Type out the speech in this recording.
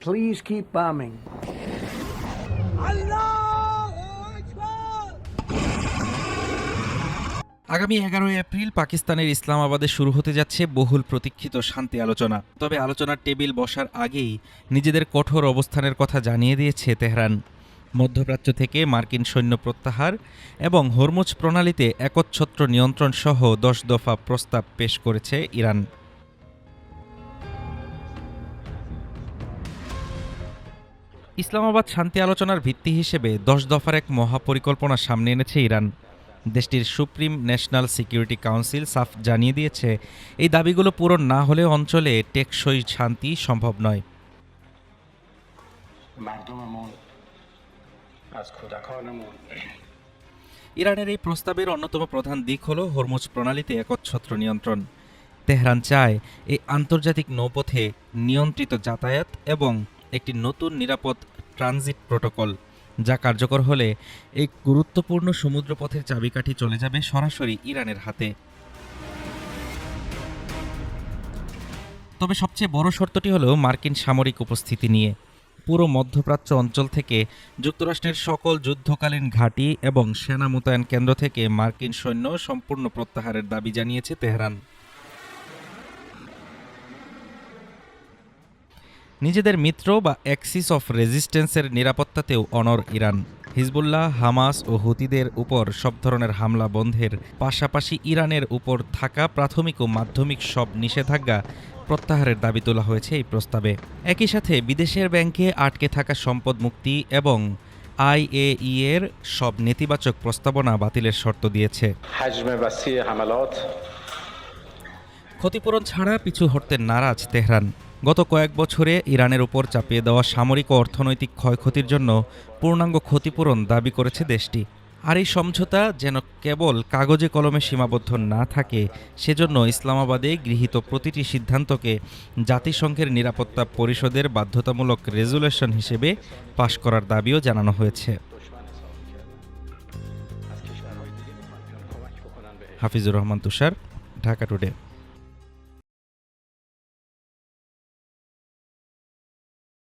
Please keep bombing. আগামী 11 April পাকিস্তানের ইসলামাবাদে শুরু হতে যাচ্ছে বহুল প্রতীক্ষিত শান্তি আলোচনা। তবে আলোচনার টেবিল বসার আগেই নিজেদের কঠোর অবস্থানের কথা জানিয়ে দিয়েছে তেহরান। মধ্যপ্রাচ্য থেকে মার্কিন সৈন্য প্রত্যাহার এবং হরমুজ প্রণালীতে একচ্ছত্র নিয়ন্ত্রণ সহ 10 দফা প্রস্তাব পেশ করেছে ইরান। ইসলামাবাদ শান্তি আলোচনার ভিত্তি হিসেবে 10 দফার এক মহাপরিকল্পনা সামনে এনেছে ইরান। দেশটির সুপ্রিম ন্যাশনাল সিকিউরিটি কাউন্সিল সাফ জানিয়ে দিয়েছে, এই দাবিগুলো পূরণ না হলে অঞ্চলে টেকসই শান্তি সম্ভব নয়। ইরানের এই প্রস্তাবের অন্যতম প্রধান দিক হল হরমুজ প্রণালীতে একচ্ছত্র নিয়ন্ত্রণ। তেহরান চায় এই আন্তর্জাতিক নৌপথে নিয়ন্ত্রিত যাতায়াত এবং একটি নতুন নিরাপদ ট্রানজিট প্রোটোকল, যা কার্যকর হলে এই গুরুত্বপূর্ণ সমুদ্রপথের চাবিকাঠি চলে যাবে সরাসরি ইরানের হাতে। তবে সবচেয়ে বড় শর্তটি হলো মার্কিন সামরিক উপস্থিতি নিয়ে। পুরো মধ্যপ্রাচ্য অঞ্চল থেকে যুক্তরাষ্ট্রের সকল যুদ্ধকালীন ঘাঁটি এবং সেনা মোতায়েন কেন্দ্র থেকে মার্কিন সৈন্য সম্পূর্ণ প্রত্যাহারের দাবি জানিয়েছে তেহরান। নিজেদের মিত্র বা অ্যাক্সিস অফ রেজিস্ট্যান্সের নিরাপত্তাতেও অনড় ইরান। হিজবুল্লাহ, হামাস ও হুতিদের উপর সব ধরনের হামলা বন্ধের পাশাপাশি ইরানের উপর থাকা প্রাথমিক ও মাধ্যমিক সব নিষেধাজ্ঞা প্রত্যাহারের দাবি তোলা হয়েছে এই প্রস্তাবে। একই সাথে বিদেশের ব্যাংকে আটকে থাকা সম্পদ মুক্তি এবং IAEA এর সব নেতিবাচক প্রস্তাবনা বাতিলের শর্ত দিয়েছে। ক্ষতিপূরণ ছাড়া পিছু হটতে নারাজ তেহরান। গত কয়েক বছরে ইরানের উপর চাপিয়ে দেওয়া সামরিক ও অর্থনৈতিক ক্ষয়ক্ষতির জন্য পূর্ণাঙ্গ ক্ষতিপূরণ দাবি করেছে দেশটি। আর এই সমঝোতা যেন কেবল কাগজে কলমে সীমাবদ্ধ না থাকে, সেজন্য ইসলামাবাদে গৃহীত প্রতিটি সিদ্ধান্তকে জাতিসংঘের নিরাপত্তা পরিষদের বাধ্যতামূলক রেজুলেশন হিসেবে পাশ করার দাবিও জানানো হয়েছে। হাফিজুর রহমান তুষার, ঢাকা টুডে।